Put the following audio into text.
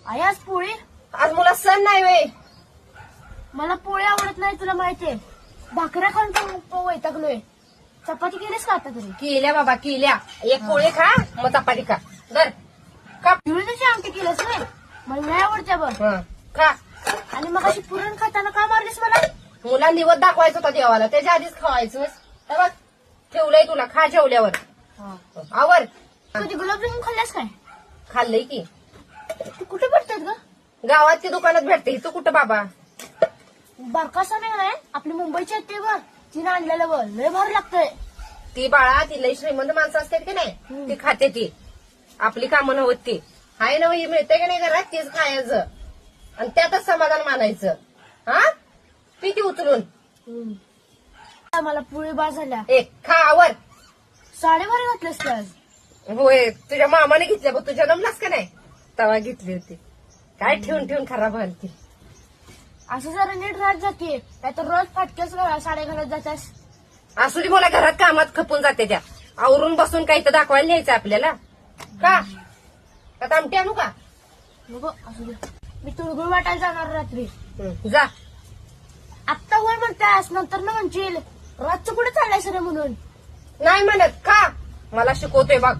आई आज पोळी? आज मला सण नाही वे. मला पोळी आवडत नाही, तुला माहितीये. भाकऱ्या खाऊन पण वैतागलोय. चपाती केलीस का आता तरी? केल्या बाबा केल्या. एक पोळी खा मग चपाती खा. दर खा. पिवळीची आमटी केलंस नाही, मला नाही आवडत्या बघ. खा. आणि मग अशी पुरण खाताना का मारलीस मला? मुला निवत दाखवायचं होता देवाला, त्याच्या आधीच खावायचं. हे बघ ठेवलंय तुला, खा जेवल्यावर. आवर. कधी गुलाबजामुन खाल्ल्यास काय? खाल्लंय की. तू कुठे भेटतात ग? गावात ती दुकानात भेटते. तू कुठं बाबा? बारकासा नाही आपली मुंबईची येते बघ, तिने आणलेलं बघ, लय भारी लागतंय. ती बाळा ती लई श्रीमंत माणसं असतात की नाही, ती खाते. ती आपली कामं नव्हत. ती हाय ना ही मिळते की नाही घरात, तीच खायचं आणि त्यातच समाधान मानायचं. हा पी ती उचलून. मला पोळी बाज झाल्या. खा आवर. साडे भारी घातलेस की आज. होय तुझ्या मामाने घेतल्या बघ, तुझ्या जमलास का नाही तवा घेतली होती. काय ठेवून ठेवून खराब व्हाल ती. असं जरा नीट राहत जाते, नाही तर रोज फाटक्याच साडे घालत जातास. असू दे, मला घरात कामात खपून जाते. त्या आवरून बसून काही तर दाखवायला न्यायचं आपल्याला. का आता आमटी आणू का? नको असू दे, मी तुळगुळ वाटायला जाणार रात्री. जा. आत्ता वर म्हणतास, नंतर ना म्हणशील रातचं कुठे चाललाय सर म्हणून. नाही म्हणत. का मला शिकवतोय बघ.